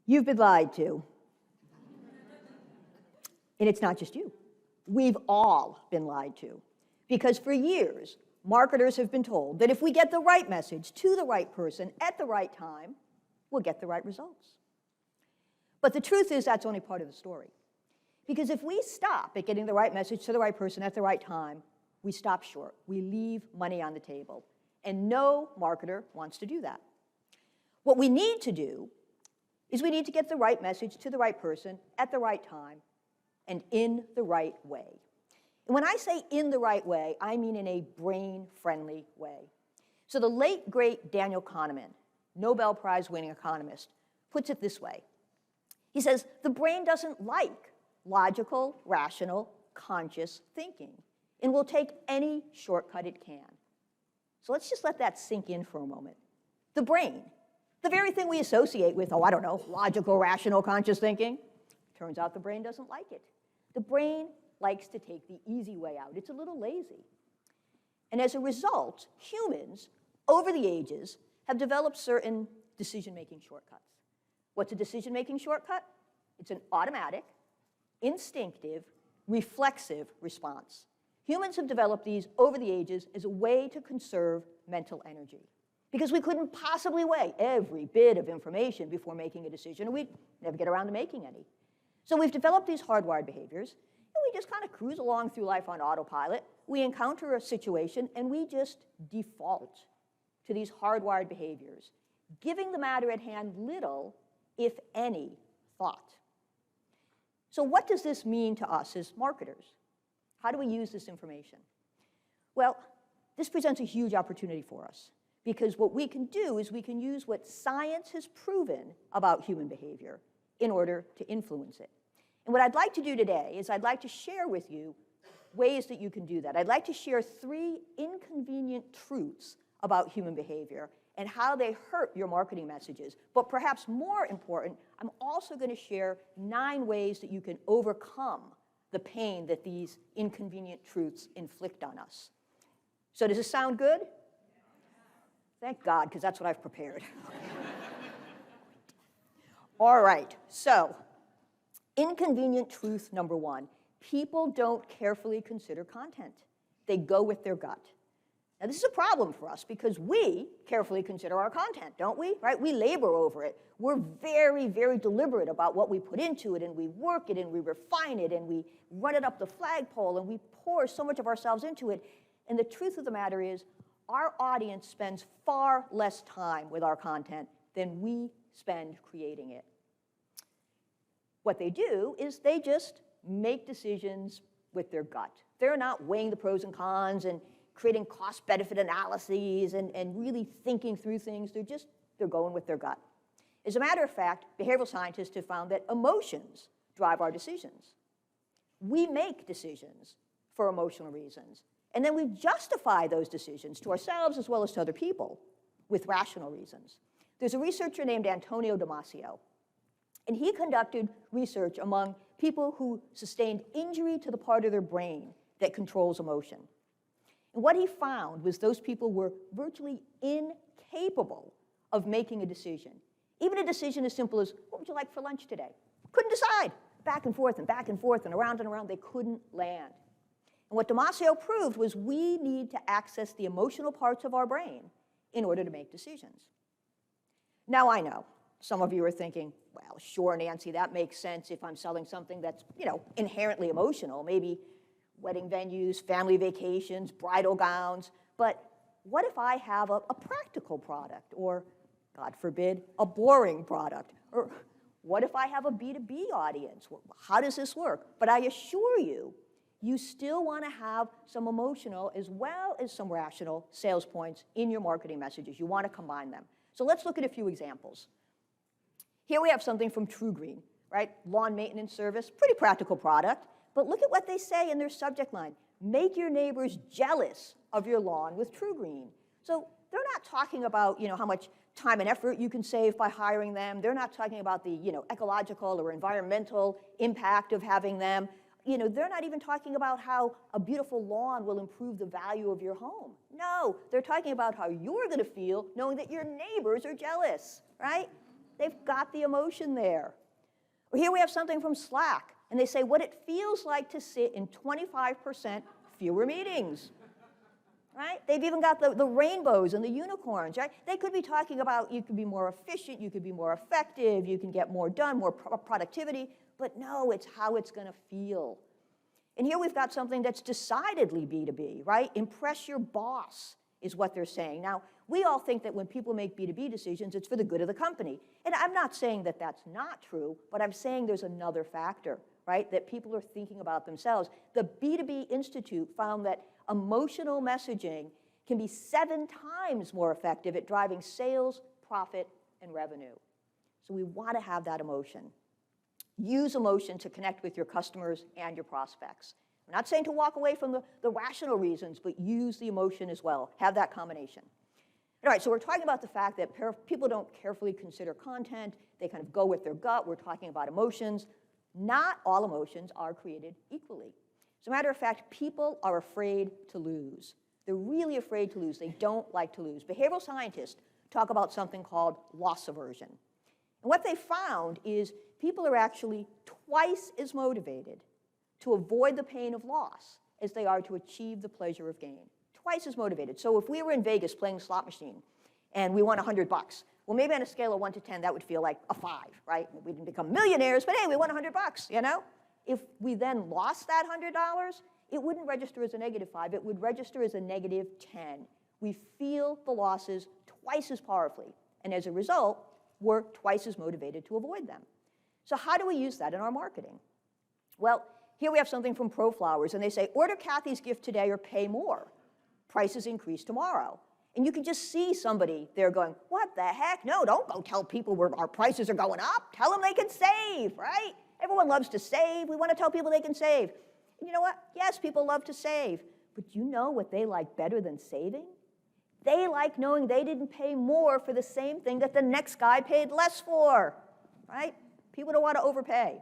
You've been lied to. And it's not just you. We've all been lied to. Because for years, marketers have been told that if we get the right message to the right person at the right time, we'll get the right results. But the truth is that's only part of the story. Because if we stop at getting the right message to the right person at the right time, we stop short. We leave money on the table. And no marketer wants to do that. What we need to do is we need to get the right message to the right person at the right time and in the right way. And when I say in the right way, I mean in a brain-friendly way. So the late, great Daniel Kahneman, Nobel Prize-winning economist, puts it this way. He says, the brain doesn't like logical, rational, conscious thinking and will take any shortcut it can. So let's just let that sink in for a moment. The brain, the very thing we associate with, logical, rational, conscious thinking, turns out the brain doesn't like it. The brain likes to take the easy way out. It's a little lazy. And as a result, humans, over the ages, have developed certain decision-making shortcuts. What's a decision-making shortcut? It's an automatic, instinctive, reflexive response. Humans have developed these over the ages as a way to conserve mental energy because we couldn't possibly weigh every bit of information before making a decision, and we'd never get around to making any. So we've developed these hardwired behaviors, and we just kind of cruise along through life on autopilot. We encounter a situation, and we just default to these hardwired behaviors, giving the matter at hand little, if any, thought. So what does this mean to us as marketers? How do we use this information? Well, this presents a huge opportunity for us because what we can do is we can use what science has proven about human behavior in order to influence it. And what I'd like to do today is I'd like to share with you ways that you can do that. I'd like to share 3 inconvenient truths about human behavior and how they hurt your marketing messages. But perhaps more important, I'm also going to share 9 ways that you can overcome the pain that these inconvenient truths inflict on us. So does this sound good? Thank God, because that's what I've prepared. All right, so inconvenient truth number 1. People don't carefully consider content. They go with their gut. Now, this is a problem for us because we carefully consider our content, don't we? Right? We labor over it. We're very, very deliberate about what we put into it, and we work it, and we refine it, and we run it up the flagpole, and we pour so much of ourselves into it. And the truth of the matter is, our audience spends far less time with our content than we spend creating it. What they do is they just make decisions with their gut. They're not weighing the pros and cons and creating cost-benefit analyses and really thinking through things. They're going with their gut. As a matter of fact, behavioral scientists have found that emotions drive our decisions. We make decisions for emotional reasons, and then we justify those decisions to ourselves as well as to other people with rational reasons. There's a researcher named Antonio Damasio, and he conducted research among people who sustained injury to the part of their brain that controls emotion. And what he found was those people were virtually incapable of making a decision. Even a decision as simple as, what would you like for lunch today? Couldn't decide. Back and forth and around and around, they couldn't land. And what Damasio proved was we need to access the emotional parts of our brain in order to make decisions. Now I know, some of you are thinking, well, sure, Nancy, that makes sense if I'm selling something that's, inherently emotional, maybe wedding venues, family vacations, bridal gowns. But what if I have a practical product or, God forbid, a boring product? Or what if I have a B2B audience? How does this work? But I assure you, you still want to have some emotional as well as some rational sales points in your marketing messages. You want to combine them. So let's look at a few examples. Here we have something from TruGreen, right? Lawn maintenance service, pretty practical product. But look at what they say in their subject line. Make your neighbors jealous of your lawn with TruGreen. So they're not talking about, how much time and effort you can save by hiring them. They're not talking about the, ecological or environmental impact of having them. They're not even talking about how a beautiful lawn will improve the value of your home. No, they're talking about how you're going to feel knowing that your neighbors are jealous, right? They've got the emotion there. Or here we have something from Slack, and they say what it feels like to sit in 25% fewer meetings. Right? They've even got the rainbows and the unicorns, right? They could be talking about you can be more efficient, you could be more effective, you can get more done, more productivity, but no, it's how it's going to feel. And here we've got something that's decidedly B2B, right? Impress your boss is what they're saying. Now, we all think that when people make B2B decisions, it's for the good of the company. And I'm not saying that that's not true, but I'm saying there's another factor, right? That people are thinking about themselves. The B2B Institute found that emotional messaging can be 7 times more effective at driving sales, profit, and revenue. So we want to have that emotion. Use emotion to connect with your customers and your prospects. I'm not saying to walk away from the rational reasons, but use the emotion as well. Have that combination. All right, so we're talking about the fact that people don't carefully consider content. They kind of go with their gut. We're talking about emotions. Not all emotions are created equally. As a matter of fact, people are afraid to lose. They're really afraid to lose. They don't like to lose. Behavioral scientists talk about something called loss aversion. And what they found is people are actually twice as motivated to avoid the pain of loss as they are to achieve the pleasure of gain. Twice as motivated. So if we were in Vegas playing slot machine and we won $100, well, maybe on a scale of 1 to 10, that would feel like a 5, right? We didn't become millionaires, but hey, we won $100, you know? If we then lost that $100, it wouldn't register as a -5. It would register as a -10. We feel the losses twice as powerfully. And as a result, we're twice as motivated to avoid them. So how do we use that in our marketing? Well, here we have something from ProFlowers, and they say, order Kathy's gift today or pay more. Prices increase tomorrow. And you can just see somebody there going, what the heck? No, don't go tell people our prices are going up. Tell them they can save, right? Everyone loves to save. We want to tell people they can save. And you know what? Yes, people love to save. But you know what they like better than saving? They like knowing they didn't pay more for the same thing that the next guy paid less for, right? People don't want to overpay.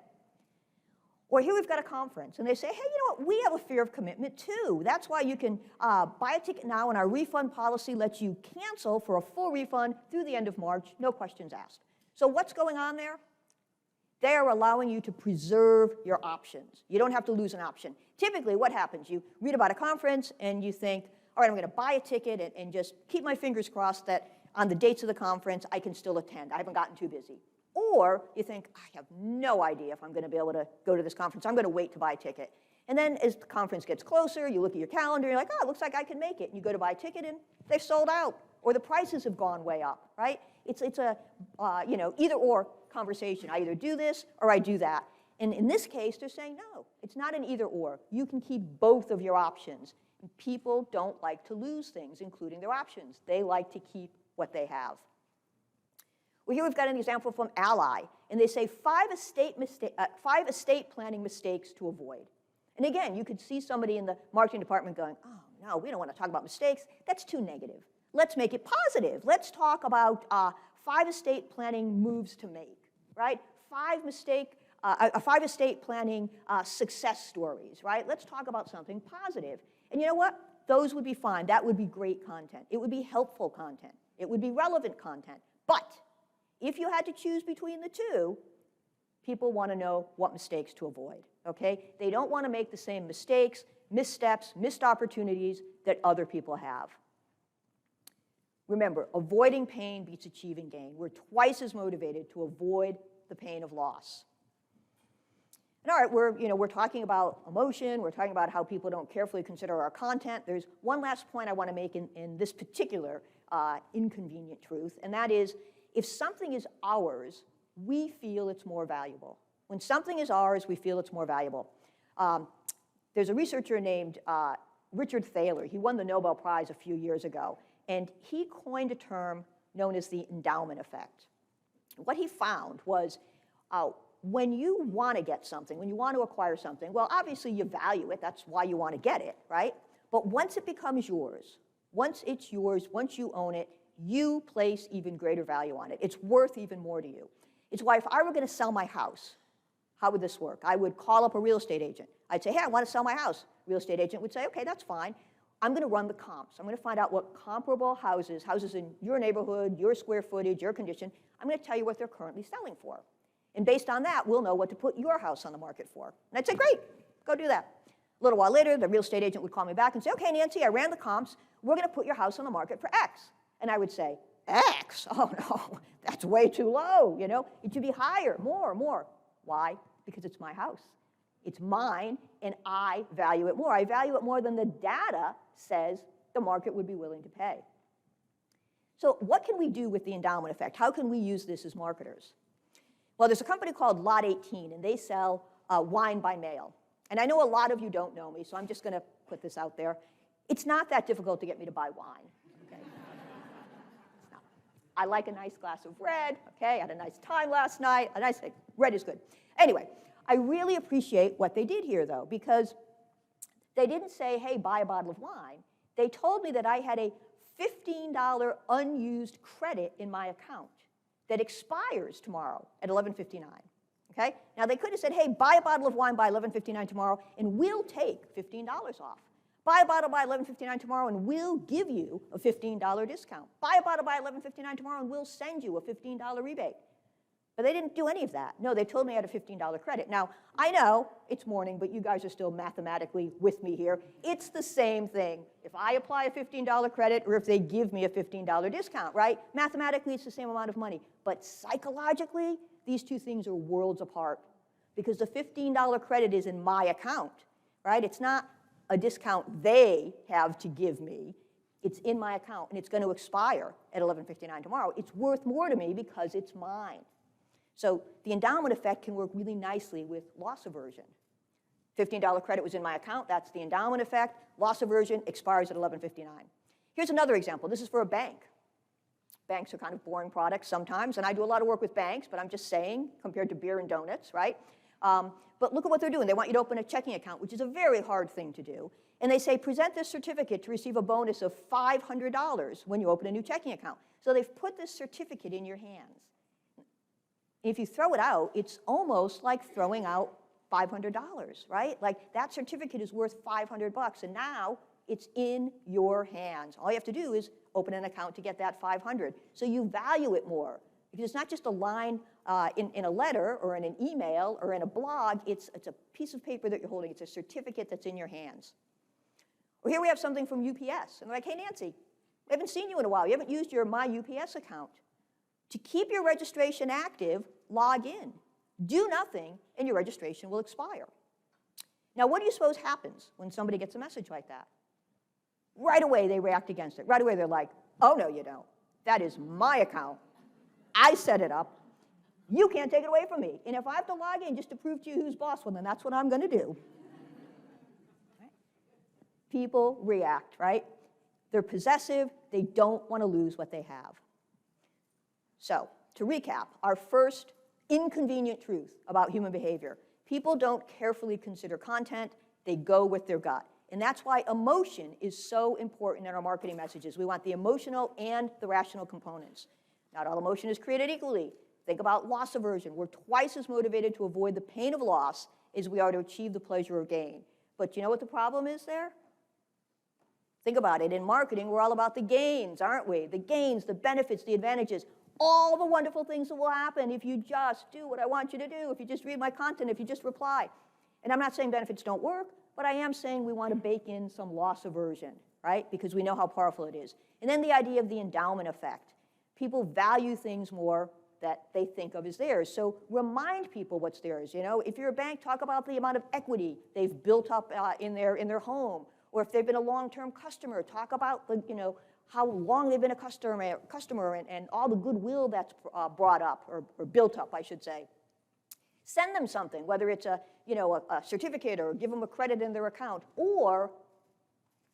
Or here we've got a conference, and they say, hey, you know what? We have a fear of commitment, too. That's why you can buy a ticket now, and our refund policy lets you cancel for a full refund through the end of March, no questions asked. So what's going on there? They are allowing you to preserve your options. You don't have to lose an option. Typically, what happens? You read about a conference, and you think, all right, I'm going to buy a ticket and just keep my fingers crossed that on the dates of the conference, I can still attend. I haven't gotten too busy. Or you think, I have no idea if I'm going to be able to go to this conference. I'm going to wait to buy a ticket. And then as the conference gets closer, you look at your calendar, you're like, oh, it looks like I can make it. And you go to buy a ticket, and they've sold out. Or the prices have gone way up, right? It's a either-or conversation. I either do this or I do that. And in this case, they're saying, no, it's not an either-or. You can keep both of your options. And people don't like to lose things, including their options. They like to keep what they have. Well, here we've got an example from Ally, and they say 5 estate planning mistakes to avoid. And again, you could see somebody in the marketing department going, oh, no, we don't want to talk about mistakes. That's too negative. Let's make it positive. Let's talk about 5 estate planning moves to make, right? 5 estate planning success stories, right? Let's talk about something positive. And you know what? Those would be fine. That would be great content. It would be helpful content. It would be relevant content. But if you had to choose between the two, people want to know what mistakes to avoid, okay? They don't want to make the same mistakes, missteps, missed opportunities that other people have. Remember, avoiding pain beats achieving gain. We're twice as motivated to avoid the pain of loss. And all right, we're talking about emotion. We're talking about how people don't carefully consider our content. There's one last point I want to make in this particular inconvenient truth, and that is, if something is ours, we feel it's more valuable. When something is ours, we feel it's more valuable. There's a researcher named Richard Thaler. He won the Nobel Prize a few years ago, and he coined a term known as the endowment effect. What he found was when you want to get something, when you want to acquire something, well, obviously you value it. That's why you want to get it, right? But once it becomes yours, once it's yours, once you own it, you place even greater value on it. It's worth even more to you. It's why if I were going to sell my house, how would this work? I would call up a real estate agent. I'd say, hey, I want to sell my house. Real estate agent would say, okay, that's fine. I'm going to run the comps. I'm going to find out what comparable houses in your neighborhood, your square footage, your condition, I'm going to tell you what they're currently selling for. And based on that, we'll know what to put your house on the market for. And I'd say, great, go do that. A little while later, the real estate agent would call me back and say, okay, Nancy, I ran the comps. We're going to put your house on the market for X. And I would say, X? Oh, no, that's way too low, you know? It should be higher, more. Why? Because it's my house. It's mine, and I value it more. I value it more than the data says the market would be willing to pay. So what can we do with the endowment effect? How can we use this as marketers? Well, there's a company called Lot 18, and they sell wine by mail. And I know a lot of you don't know me, so I'm just going to put this out there. It's not that difficult to get me to buy wine. Okay? It's not. I like a nice glass of red. Okay? I had a nice time last night. A nice thing. Red is good. Anyway, I really appreciate what they did here, though, because they didn't say, hey, buy a bottle of wine. They told me that I had a $15 unused credit in my account that expires tomorrow at 11:59. Okay? Now, they could have said, hey, buy a bottle of wine by 11:59 tomorrow, and we'll take $15 off. Buy a bottle by 11:59 tomorrow, and we'll give you a $15 discount. Buy a bottle by 11:59 tomorrow, and we'll send you a $15 rebate. But they didn't do any of that. No, they told me I had a $15 credit. Now, I know it's morning, but you guys are still mathematically with me here. It's the same thing. If I apply a $15 credit or if they give me a $15 discount, right? Mathematically, it's the same amount of money. But psychologically, these two things are worlds apart because the $15 credit is in my account, right? It's not a discount they have to give me. It's in my account, and it's going to expire at 11:59 tomorrow. It's worth more to me because it's mine. So the endowment effect can work really nicely with loss aversion. $15 credit was in my account. That's the endowment effect. Loss aversion expires at 11:59. Here's another example. This is for a bank. Banks are kind of boring products sometimes, and I do a lot of work with banks, but I'm just saying, compared to beer and donuts, right? But look at what they're doing. They want you to open a checking account, which is a very hard thing to do. And they say, present this certificate to receive a bonus of $500 when you open a new checking account. So they've put this certificate in your hands. If you throw it out, it's almost like throwing out $500, right? Like that certificate is worth $500, and now it's in your hands. All you have to do is open an account to get that $500. So you value it more. Because it's not just a line in a letter or in an email or in a blog. It's a piece of paper that you're holding. It's a certificate that's in your hands. Or here we have something from UPS. And they're like, hey, Nancy, we haven't seen you in a while. You haven't used your My UPS account. To keep your registration active, log in. Do nothing, and your registration will expire. Now, what do you suppose happens when somebody gets a message like that? Right away, they react against it. Right away, they're like, oh, no, you don't. That is my account. I set it up. You can't take it away from me. And if I have to log in just to prove to you who's boss, well, then that's what I'm going to do. Right? People react, right? They're possessive. They don't want to lose what they have. So, to recap, our first inconvenient truth about human behavior. People don't carefully consider content. They go with their gut. And that's why emotion is so important in our marketing messages. We want the emotional and the rational components. Not all emotion is created equally. Think about loss aversion. We're twice as motivated to avoid the pain of loss as we are to achieve the pleasure of gain. But you know what the problem is there? Think about it. In marketing, we're all about the gains, aren't we? The gains, the benefits, the advantages. All the wonderful things that will happen if you just do what I want you to do, if you just read my content, if you just reply. And I'm not saying benefits don't work, but I am saying we want to bake in some loss aversion, right? Because we know how powerful it is. And then the idea of the endowment effect. People value things more that they think of as theirs. So remind people what's theirs. You know, if you're a bank, talk about the amount of equity they've built up in their home. Or if they've been a long-term customer, talk about the, you know, how long they've been a customer and all the goodwill that's brought up, or built up, I should say. Send them something, whether it's a certificate or give them a credit in their account, or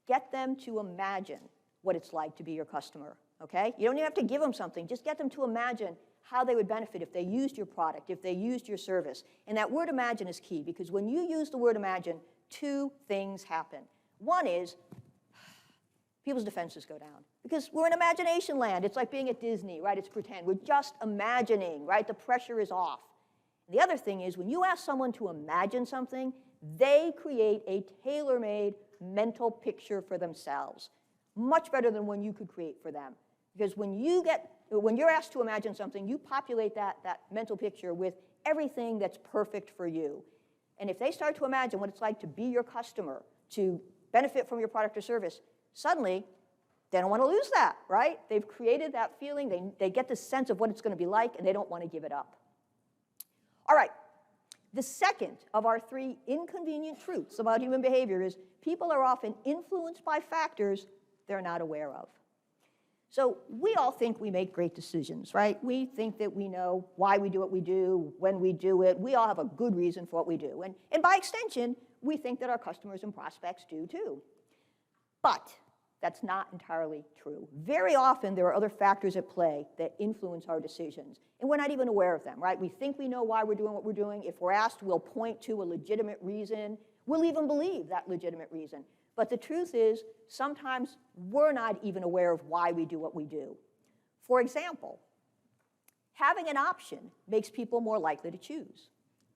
get them to imagine what it's like to be your customer, okay? You don't even have to give them something. Just get them to imagine how they would benefit if they used your product, if they used your service. And that word imagine is key, because when you use the word imagine, two things happen. One is, people's defenses go down. Because we're in imagination land. It's like being at Disney, right? It's pretend. We're just imagining, right? The pressure is off. The other thing is, when you ask someone to imagine something, they create a tailor-made mental picture for themselves, much better than one you could create for them. Because when you're asked to imagine something, you populate that mental picture with everything that's perfect for you. And if they start to imagine what it's like to be your customer, to benefit from your product or service, suddenly they don't want to lose that, right? They've created that feeling, they get the sense of what it's going to be like, and they don't want to give it up. All right, the second of our 3 inconvenient truths about human behavior is people are often influenced by factors they're not aware of. So we all think we make great decisions, right? We think that we know why we do what we do, when we do it. We all have a good reason for what we do. And by extension, we think that our customers and prospects do too. But that's not entirely true. Very often, there are other factors at play that influence our decisions, and we're not even aware of them, right? We think we know why we're doing what we're doing. If we're asked, we'll point to a legitimate reason. We'll even believe that legitimate reason. But the truth is, sometimes we're not even aware of why we do what we do. For example, having an option makes people more likely to choose.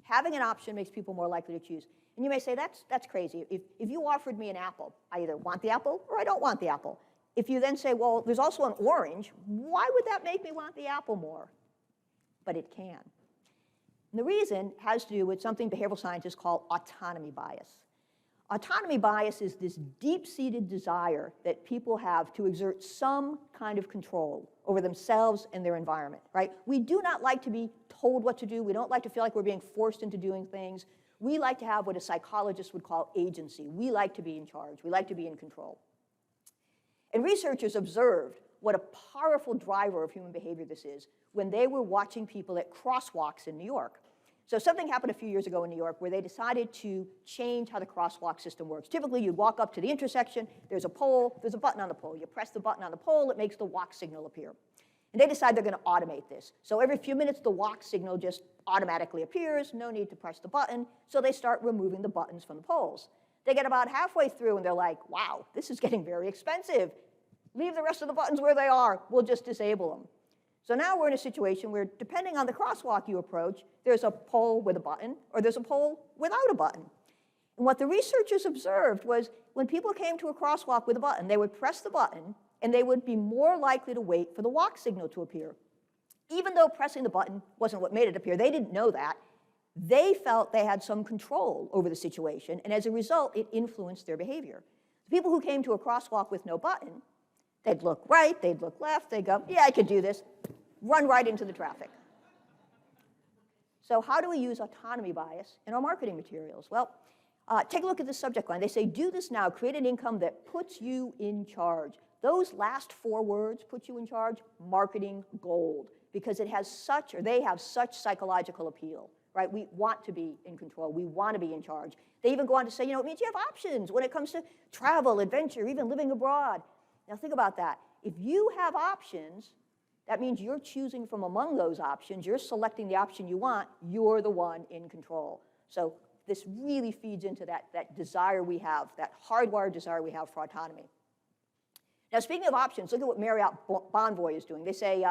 Having an option makes people more likely to choose. And you may say, that's crazy. If you offered me an apple, I either want the apple or I don't want the apple. If you then say, well, there's also an orange, why would that make me want the apple more? But it can. And the reason has to do with something behavioral scientists call autonomy bias. Autonomy bias is this deep-seated desire that people have to exert some kind of control over themselves and their environment, right? We do not like to be told what to do. We don't like to feel like we're being forced into doing things. We like to have what a psychologist would call agency. We like to be in charge. We like to be in control. And researchers observed what a powerful driver of human behavior this is when they were watching people at crosswalks in New York. So something happened a few years ago in New York where they decided to change how the crosswalk system works. Typically, you'd walk up to the intersection, there's a pole, there's a button on the pole. You press the button on the pole, it makes the walk signal appear. And they decide they're going to automate this. So every few minutes, the walk signal just automatically appears, no need to press the button, so they start removing the buttons from the poles. They get about halfway through and they're like, wow, this is getting very expensive. Leave the rest of the buttons where they are, we'll just disable them. So now we're in a situation where, depending on the crosswalk you approach, there's a pole with a button or there's a pole without a button. And what the researchers observed was when people came to a crosswalk with a button, they would press the button and they would be more likely to wait for the walk signal to appear. Even though pressing the button wasn't what made it appear, they didn't know that. They felt they had some control over the situation, and as a result, it influenced their behavior. The people who came to a crosswalk with no button, they'd look right, they'd look left, they'd go, yeah, I could do this, run right into the traffic. So how do we use autonomy bias in our marketing materials? Well, take a look at the subject line. They say, do this now, create an income that puts you in charge. Those last 4 words, put you in charge, marketing gold, because it has such, or they have such psychological appeal, right? We want to be in control. We want to be in charge. They even go on to say, it means you have options when it comes to travel, adventure, even living abroad. Now think about that. If you have options, that means you're choosing from among those options. You're selecting the option you want. You're the one in control. So this really feeds into that desire we have, that hardwired desire we have for autonomy. Now, speaking of options, look at what Marriott Bonvoy is doing. They say,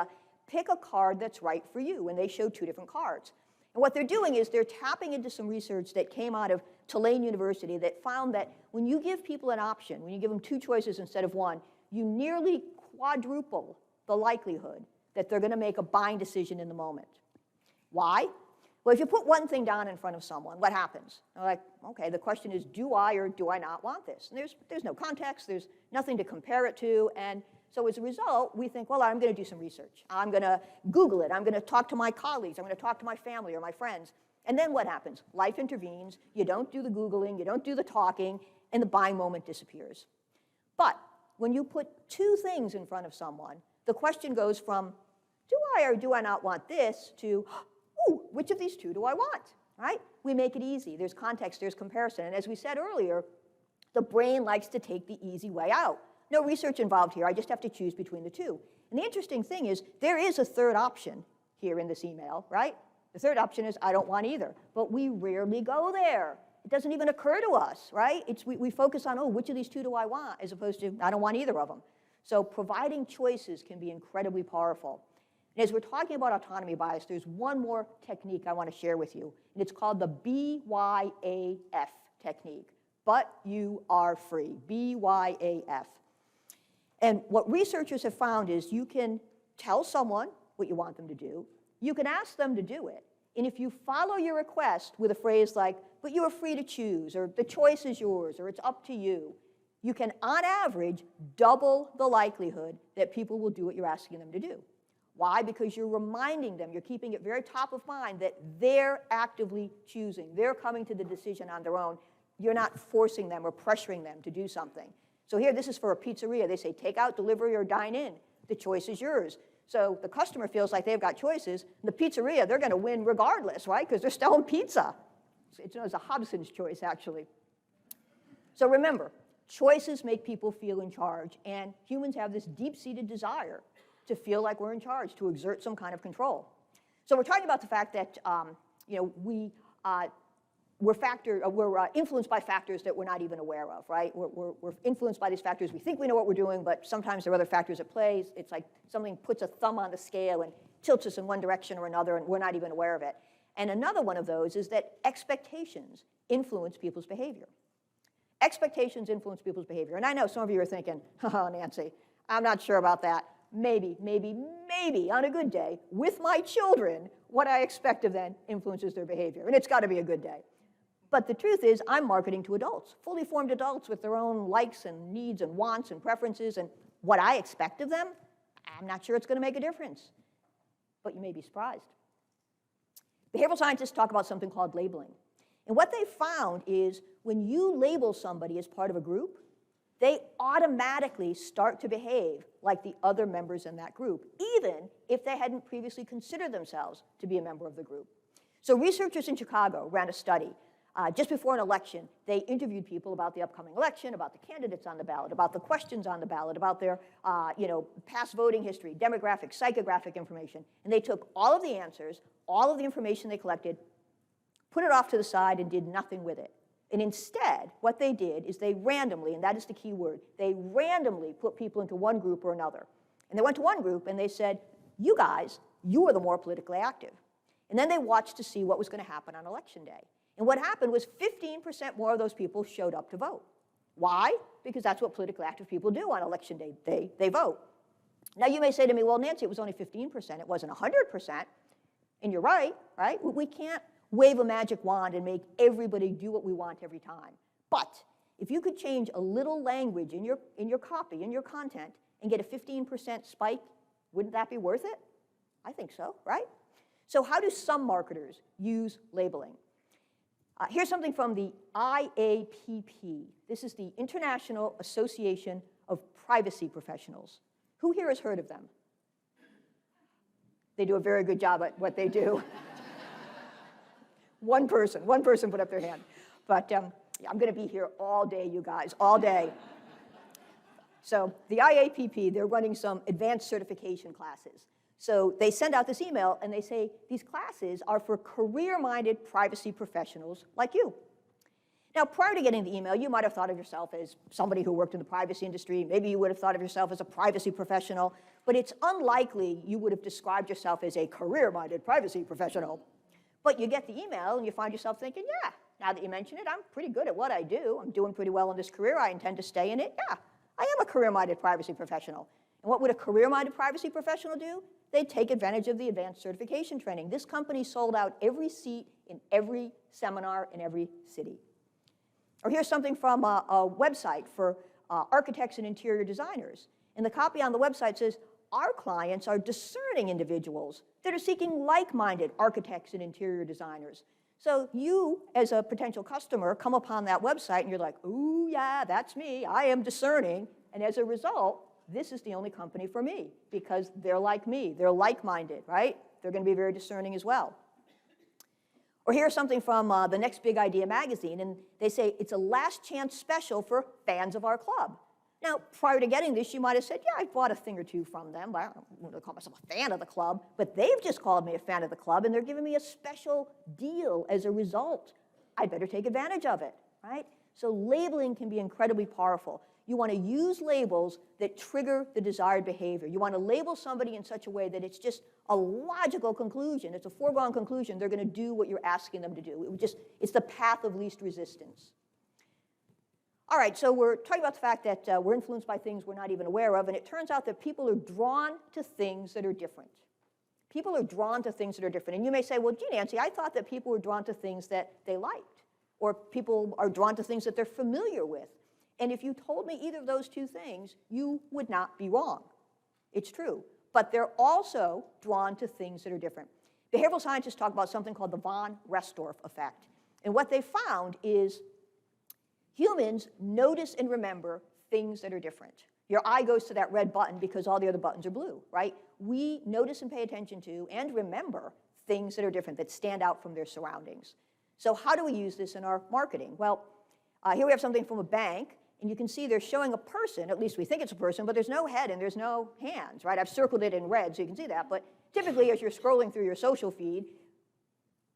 pick a card that's right for you, and they show 2 different cards. And what they're doing is they're tapping into some research that came out of Tulane University that found that when you give people an option, when you give them 2 choices instead of 1, you nearly quadruple the likelihood that they're going to make a buying decision in the moment. Why? Well, if you put one thing down in front of someone, what happens? They're like, okay, the question is, do I or do I not want this? And there's no context, there's nothing to compare it to, and so as a result, we think, well, I'm going to do some research. I'm going to Google it. I'm going to talk to my colleagues. I'm going to talk to my family or my friends. And then what happens? Life intervenes. You don't do the Googling. You don't do the talking. And the buying moment disappears. But when you put 2 things in front of someone, the question goes from, do I or do I not want this, to, ooh, which of these 2 do I want, right? We make it easy. There's context. There's comparison. And as we said earlier, the brain likes to take the easy way out. No research involved here. I just have to choose between the 2. And the interesting thing is there is a 3rd option here in this email, right? The 3rd option is I don't want either. But we rarely go there. It doesn't even occur to us, right? We focus on, oh, which of these 2 do I want, as opposed to I don't want either of them. So providing choices can be incredibly powerful. And as we're talking about autonomy bias, there's one more technique I want to share with you. And it's called the BYAF technique. But you are free, BYAF. And what researchers have found is you can tell someone what you want them to do. You can ask them to do it. And if you follow your request with a phrase like, but you are free to choose, or the choice is yours, or it's up to you, you can, on average, double the likelihood that people will do what you're asking them to do. Why? Because you're reminding them, you're keeping it very top of mind that they're actively choosing. They're coming to the decision on their own. You're not forcing them or pressuring them to do something. So here, this is for a pizzeria. They say, take out, delivery, or dine in. The choice is yours. So the customer feels like they've got choices. And the pizzeria, they're going to win regardless, right? Because they're selling pizza. It's known as a Hobson's choice, actually. So remember, choices make people feel in charge. And humans have this deep-seated desire to feel like we're in charge, to exert some kind of control. So we're talking about the fact that we're influenced by factors that we're not even aware of, right? We're influenced by these factors. We think we know what we're doing, but sometimes there are other factors at play. It's like something puts a thumb on the scale and tilts us in one direction or another, and we're not even aware of it. And another one of those is that expectations influence people's behavior. Expectations influence people's behavior. And I know some of you are thinking, oh, Nancy, I'm not sure about that. Maybe, on a good day, with my children, what I expect of them influences their behavior. And it's got to be a good day. But the truth is, I'm marketing to adults, fully formed adults with their own likes and needs and wants and preferences. And what I expect of them, I'm not sure it's going to make a difference. But you may be surprised. Behavioral scientists talk about something called labeling. And what they found is when you label somebody as part of a group, they automatically start to behave like the other members in that group, even if they hadn't previously considered themselves to be a member of the group. So researchers in Chicago ran a study. Just before an election, they interviewed people about the upcoming election, about the candidates on the ballot, about the questions on the ballot, about their past voting history, demographic, psychographic information. And they took all of the answers, all of the information they collected, put it off to the side, and did nothing with it. And instead, what they did is they randomly, and that is the key word, they randomly put people into one group or another. And they went to one group and they said, you guys, you are the more politically active. And then they watched to see what was going to happen on election day. And what happened was 15% more of those people showed up to vote. Why? Because that's what politically active people do on election day. They vote. Now you may say to me, well, Nancy, it was only 15%. It wasn't 100%. And you're right? We can't wave a magic wand and make everybody do what we want every time. But if you could change a little language in your copy, in your content, and get a 15% spike, wouldn't that be worth it? I think so, right? So how do some marketers use labeling? Here's something from the IAPP. This is the International Association of Privacy Professionals. Who here has heard of them? They do a very good job at what they do. One person put up their hand. But I'm going to be here all day, you guys, all day. So the IAPP, they're running some advanced certification classes. So they send out this email, and they say, these classes are for career-minded privacy professionals like you. Now, prior to getting the email, you might have thought of yourself as somebody who worked in the privacy industry. Maybe you would have thought of yourself as a privacy professional. But it's unlikely you would have described yourself as a career-minded privacy professional. But you get the email, and you find yourself thinking, yeah, now that you mention it, I'm pretty good at what I do. I'm doing pretty well in this career. I intend to stay in it. Yeah, I am a career-minded privacy professional. And what would a career-minded privacy professional do? They'd take advantage of the advanced certification training. This company sold out every seat in every seminar in every city. Or here's something from a website for architects and interior designers. And the copy on the website says, our clients are discerning individuals that are seeking like-minded architects and interior designers. So you, as a potential customer, come upon that website and you're like, ooh, yeah, that's me. I am discerning. And as a result, this is the only company for me because they're like me. They're like-minded, right? They're going to be very discerning as well. Or here's something from the Next Big Idea magazine, and they say it's a last chance special for fans of our club. Now, prior to getting this, you might have said, yeah, I bought a thing or two from them. I don't want to call myself a fan of the club, but they've just called me a fan of the club, and they're giving me a special deal as a result. I better take advantage of it, right? So labeling can be incredibly powerful. You want to use labels that trigger the desired behavior. You want to label somebody in such a way that it's just a logical conclusion. It's a foregone conclusion. They're going to do what you're asking them to do. It's the path of least resistance. All right, so we're talking about the fact that we're influenced by things we're not even aware of, and it turns out that people are drawn to things that are different. People are drawn to things that are different. And you may say, well, gee, Nancy, I thought that people were drawn to things that they liked, or people are drawn to things that they're familiar with. And if you told me either of those two things, you would not be wrong. It's true. But they're also drawn to things that are different. Behavioral scientists talk about something called the von Restorff effect. And what they found is humans notice and remember things that are different. Your eye goes to that red button because all the other buttons are blue, right? We notice and pay attention to and remember things that are different, that stand out from their surroundings. So how do we use this in our marketing? Well, here we have something from a bank, and you can see they're showing a person, at least we think it's a person, but there's no head and there's no hands, right? I've circled it in red so you can see that, but typically as you're scrolling through your social feed,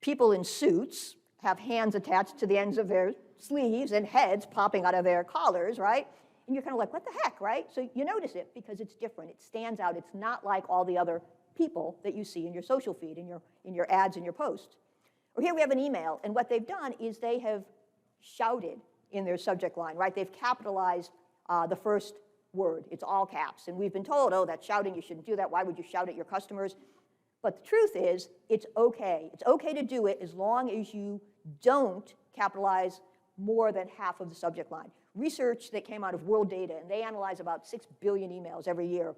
people in suits have hands attached to the ends of their sleeves and heads popping out of their collars, right? And you're kind of like, what the heck, right? So you notice it because it's different. It stands out. It's not like all the other people that you see in your social feed, in your ads and your posts. Or here we have an email, and what they've done is they have shouted in their subject line, right? They've capitalized the first word. It's all caps. And we've been told, oh, that's shouting. You shouldn't do that. Why would you shout at your customers? But the truth is, it's okay. It's okay to do it as long as you don't capitalize more than half of the subject line. Research that came out of World Data, and they analyze about 6 billion emails every year,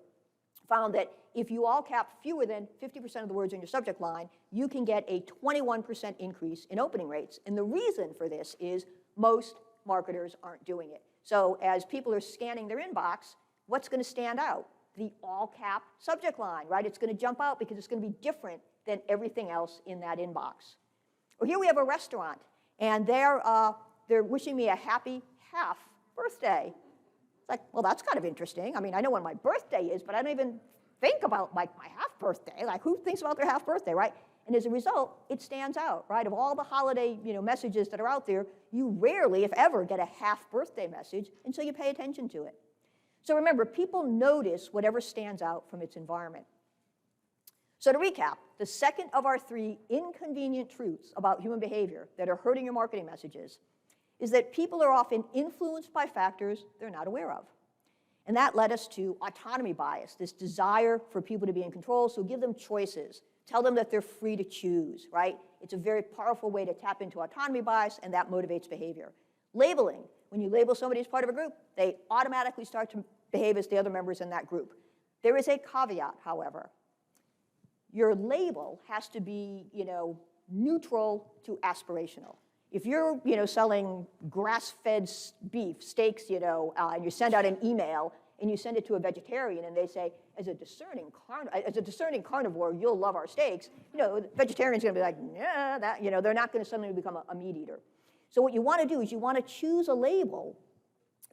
found that if you all cap fewer than 50% of the words in your subject line, you can get a 21% increase in opening rates. And the reason for this is most marketers aren't doing it. So as people are scanning their inbox, what's going to stand out? The all-cap subject line, right? It's going to jump out because it's going to be different than everything else in that inbox. Well, here we have a restaurant, and they're wishing me a happy half birthday. It's like, well, that's kind of interesting. I mean, I know when my birthday is, but I don't even think about my half birthday. Like, who thinks about their half birthday, right? And as a result, it stands out, right? Of all the holiday messages that are out there, you rarely, if ever, get a half birthday message, and so you pay attention to it. So remember, people notice whatever stands out from its environment. So to recap, the second of our 3 inconvenient truths about human behavior that are hurting your marketing messages is that people are often influenced by factors they're not aware of. And that led us to autonomy bias, this desire for people to be in control, so give them choices. Tell them that they're free to choose, right? It's a very powerful way to tap into autonomy bias, and that motivates behavior. Labeling. When you label somebody as part of a group, they automatically start to behave as the other members in that group. There is a caveat, however. Your label has to be, neutral to aspirational. If you're, selling grass-fed beef, steaks, and you send out an email and you send it to a vegetarian and they say, as a discerning carnivore, you'll love our steaks, the vegetarian's going to be like, yeah, they're not going to suddenly become a meat eater. So what you want to do is you want to choose a label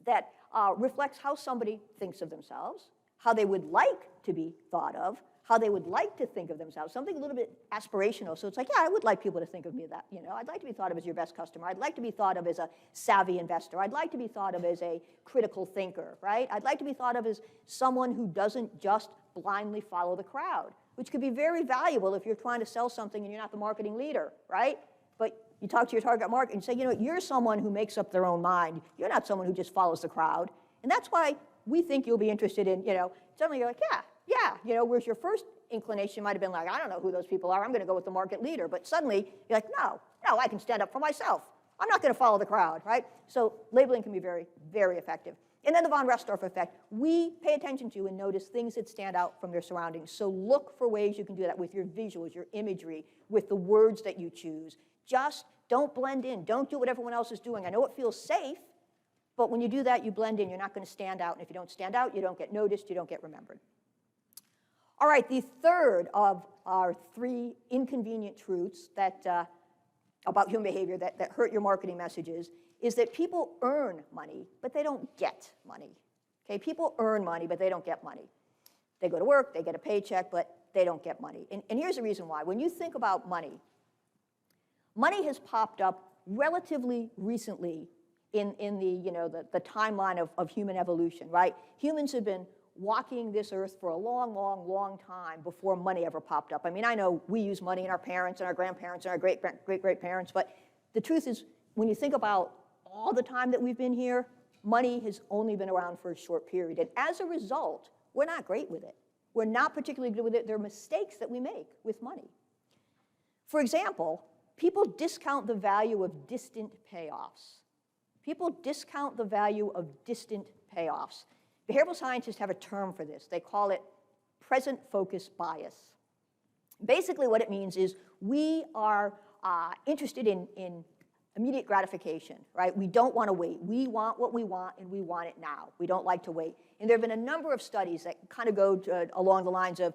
that reflects how somebody thinks of themselves, how they would like to be thought of, how they would like to think of themselves, something a little bit aspirational. So it's like, yeah, I would like people to think of me that, I'd like to be thought of as your best customer. I'd like to be thought of as a savvy investor. I'd like to be thought of as a critical thinker, right? I'd like to be thought of as someone who doesn't just blindly follow the crowd, which could be very valuable if you're trying to sell something and you're not the marketing leader, right? But you talk to your target market and say, you're someone who makes up their own mind. You're not someone who just follows the crowd. And that's why we think you'll be interested in, suddenly you're like, yeah, whereas your first inclination might have been like, I don't know who those people are. I'm going to go with the market leader. But suddenly you're like, no, I can stand up for myself. I'm not going to follow the crowd, right? So labeling can be very, very effective. And then the von Restorff effect. We pay attention to and notice things that stand out from their surroundings. So look for ways you can do that with your visuals, your imagery, with the words that you choose. Just don't blend in. Don't do what everyone else is doing. I know it feels safe, but when you do that, you blend in. You're not going to stand out. And if you don't stand out, you don't get noticed. You don't get remembered. All right, the third of our 3 inconvenient truths that, about human behavior that hurt your marketing messages is that people earn money, but they don't get money. Okay, people earn money, but they don't get money. They go to work, they get a paycheck, but they don't get money. And here's the reason why. When you think about money, money has popped up relatively recently in the timeline of human evolution, right? Humans have been walking this earth for a long, long, long time before money ever popped up. I mean, I know we use money in our parents and our grandparents and our great-great-parents, but the truth is, when you think about all the time that we've been here, money has only been around for a short period. And as a result, we're not great with it. We're not particularly good with it. There are mistakes that we make with money. For example, people discount the value of distant payoffs. People discount the value of distant payoffs. Behavioral scientists have a term for this. They call it present focus bias. Basically what it means is we are interested in immediate gratification, right? We don't want to wait. We want what we want, and we want it now. We don't like to wait. And there have been a number of studies that kind of go along the lines of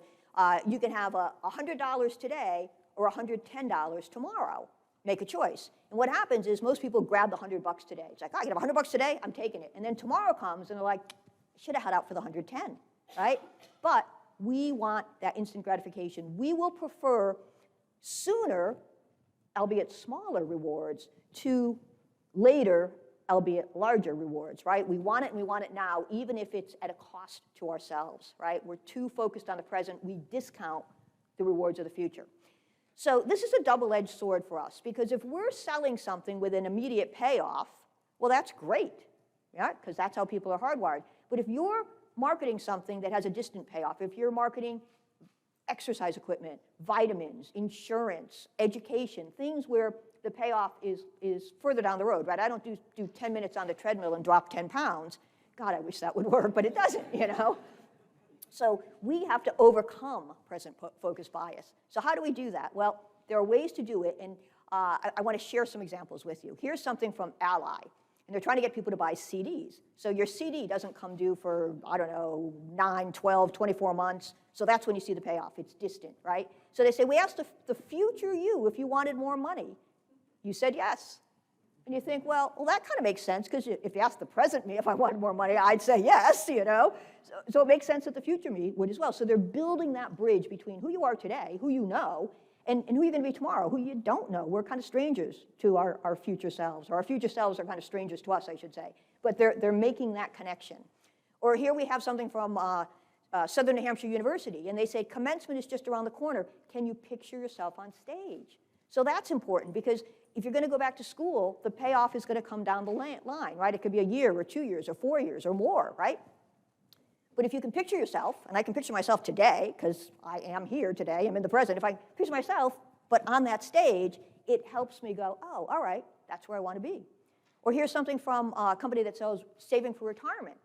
you can have $100 today or $110 tomorrow. Make a choice. And what happens is most people grab the $100 today. It's like, oh, I can have $100 today, I'm taking it. And then tomorrow comes, and they're like, I should have had out for the 110, right? But we want that instant gratification. We will prefer sooner, albeit smaller rewards, to later, albeit larger rewards, right? We want it and we want it now, even if it's at a cost to ourselves, right? We're too focused on the present. We discount the rewards of the future. So this is a double-edged sword for us, because if we're selling something with an immediate payoff, well, that's great, yeah, because that's how people are hardwired. But if you're marketing something that has a distant payoff, if you're marketing exercise equipment, vitamins, insurance, education, things where the payoff is further down the road, right? I don't do 10 minutes on the treadmill and drop 10 pounds. God, I wish that would work, but it doesn't, you know? So we have to overcome present focus bias. So how do we do that? Well, there are ways to do it, and I want to share some examples with you. Here's something from Ally, and they're trying to get people to buy CDs. So your CD doesn't come due for, I don't know, 9, 12, 24 months, so that's when you see the payoff. It's distant, right? So they say, we asked the future you if you wanted more money. You said yes. And you think, well, that kind of makes sense, because if you asked the present me if I wanted more money, I'd say yes, you know? So it makes sense that the future me would as well. So they're building that bridge between who you are today, who you know, and who you're going to be tomorrow, who you don't know. We're kind of strangers to our future selves, or our future selves are kind of strangers to us, I should say. But they're making that connection. Or here we have something from Southern New Hampshire University, and they say commencement is just around the corner. Can you picture yourself on stage? So that's important, because if you're going to go back to school, the payoff is going to come down the line, right? It could be a year or 2 years or 4 years or more, right? But if you can picture yourself, and I can picture myself today, because I am here today, I'm in the present. If I picture myself, but on that stage, it helps me go, oh, all right, that's where I want to be. Or here's something from a company that sells saving for retirement.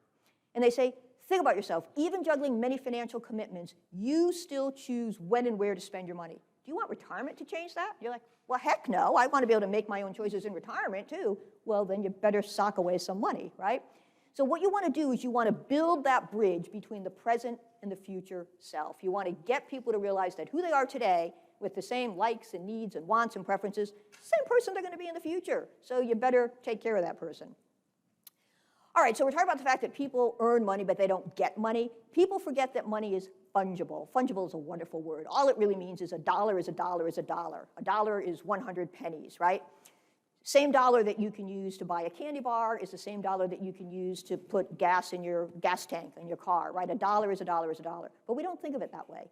And they say, think about yourself. Even juggling many financial commitments, you still choose when and where to spend your money. Do you want retirement to change that? You're like, well, heck no. I want to be able to make my own choices in retirement, too. Well, then you better sock away some money, right? So what you want to do is you want to build that bridge between the present and the future self. You want to get people to realize that who they are today, with the same likes and needs and wants and preferences, same person they're going to be in the future. So you better take care of that person. All right, so we're talking about the fact that people earn money, but they don't get money. People forget that money is fungible. Fungible is a wonderful word. All it really means is a dollar is a dollar is a dollar. A dollar is 100 pennies, right? Same dollar that you can use to buy a candy bar is the same dollar that you can use to put gas in your gas tank in your car, right? A dollar is a dollar is a dollar. But we don't think of it that way.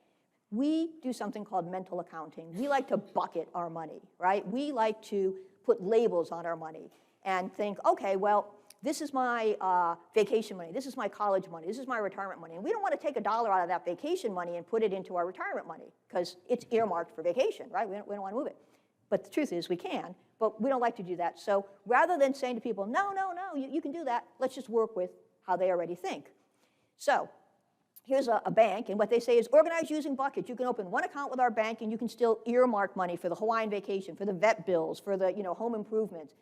We do something called mental accounting. We like to bucket our money, right? We like to put labels on our money and think, okay, well, this is my vacation money, this is my college money, this is my retirement money. And we don't want to take a dollar out of that vacation money and put it into our retirement money, because it's earmarked for vacation, right? We don't want to move it. But the truth is we can, but we don't like to do that. So rather than saying to people, no, you can do that, let's just work with how they already think. So here's a bank, and what they say is organize using buckets. You can open one account with our bank, and you can still earmark money for the Hawaiian vacation, for the vet bills, for the home improvements.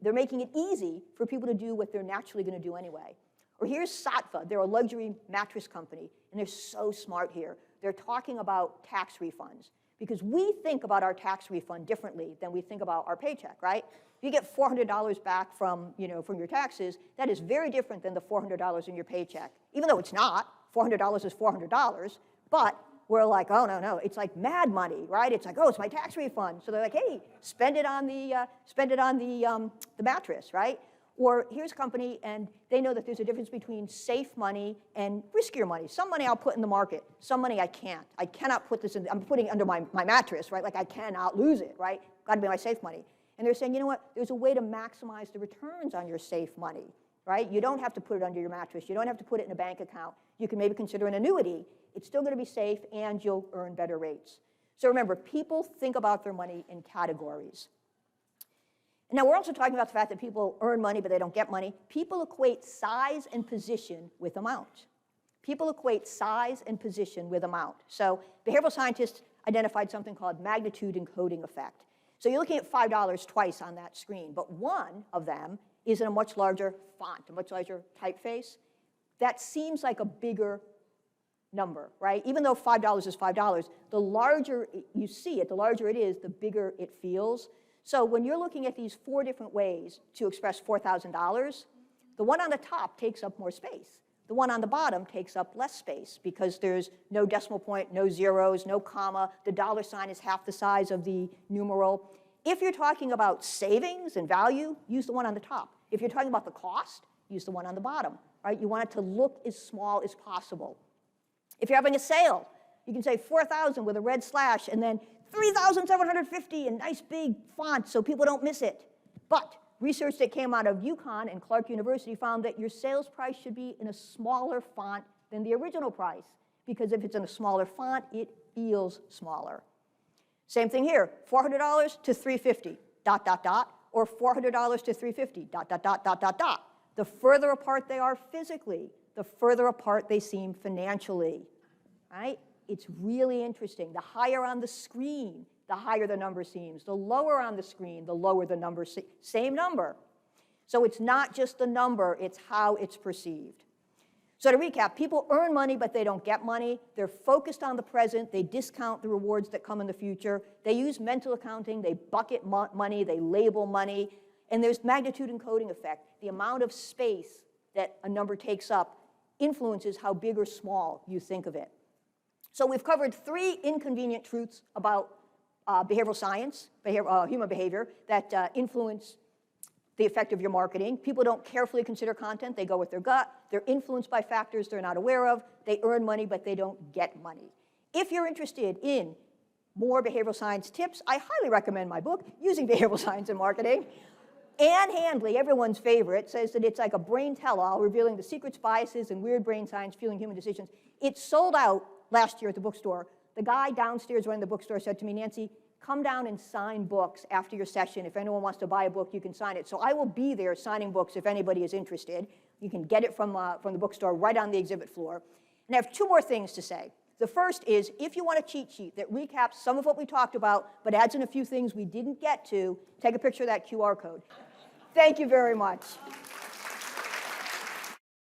They're making it easy for people to do what they're naturally going to do anyway. Or here's Saatva. They're a luxury mattress company, and they're so smart here. They're talking about tax refunds, because we think about our tax refund differently than we think about our paycheck, right? If you get $400 back from your taxes, that is very different than the $400 in your paycheck. Even though it's not, $400 is $400, but we're like, oh, no, it's like mad money, right? It's like, oh, it's my tax refund. So they're like, hey, spend it on the mattress, right? Or here's a company, and they know that there's a difference between safe money and riskier money. Some money I'll put in the market. Some money I can't. I cannot put this in. I'm putting it under my mattress, right? Like I cannot lose it, right? Got to be my safe money. And they're saying, you know what? There's a way to maximize the returns on your safe money. right? You don't have to put it under your mattress. You don't have to put it in a bank account. You can maybe consider an annuity. It's still going to be safe, and you'll earn better rates. So remember, people think about their money in categories. Now, we're also talking about the fact that people earn money, but they don't get money. People equate size and position with amount. People equate size and position with amount. So behavioral scientists identified something called magnitude encoding effect. So you're looking at $5 twice on that screen, but one of them is in a much larger font, a much larger typeface. That seems like a bigger number, right? Even though $5 is $5, the larger you see it, the larger it is, the bigger it feels. So when you're looking at these 4 different ways to express $4,000, the one on the top takes up more space. The one on the bottom takes up less space because there's no decimal point, no zeros, no comma. The dollar sign is half the size of the numeral. If you're talking about savings and value, use the one on the top. If you're talking about the cost, use the one on the bottom, right? You want it to look as small as possible. If you're having a sale, you can say 4,000 with a red slash and then 3,750 in nice big font so people don't miss it. But research that came out of UConn and Clark University found that your sales price should be in a smaller font than the original price, because if it's in a smaller font, it feels smaller. Same thing here, $400 to $350, ... or $400 to $350, ... The further apart they are physically, the further apart they seem financially, right? It's really interesting. The higher on the screen, the higher the number seems. The lower on the screen, the lower the number, same number. So it's not just the number, it's how it's perceived. So to recap, people earn money, but they don't get money. They're focused on the present. They discount the rewards that come in the future. They use mental accounting. They bucket money. They label money. And there's magnitude encoding effect. The amount of space that a number takes up influences how big or small you think of it. So we've covered 3 inconvenient truths about behavioral science, human behavior, that influence the effect of your marketing. People don't carefully consider content. They go with their gut. They're influenced by factors they're not aware of. They earn money, but they don't get money. If you're interested in more behavioral science tips, I highly recommend my book, Using Behavioral Science in Marketing. Ann Handley, everyone's favorite, says that it's like a brain tell-all revealing the secrets, biases, and weird brain science fueling human decisions. It sold out last year at the bookstore. The guy downstairs running the bookstore said to me, Nancy, come down and sign books after your session. If anyone wants to buy a book, you can sign it. So I will be there signing books if anybody is interested. You can get it from the bookstore right on the exhibit floor. And I have 2 more things to say. The first is, if you want a cheat sheet that recaps some of what we talked about, but adds in a few things we didn't get to, take a picture of that QR code. Thank you very much.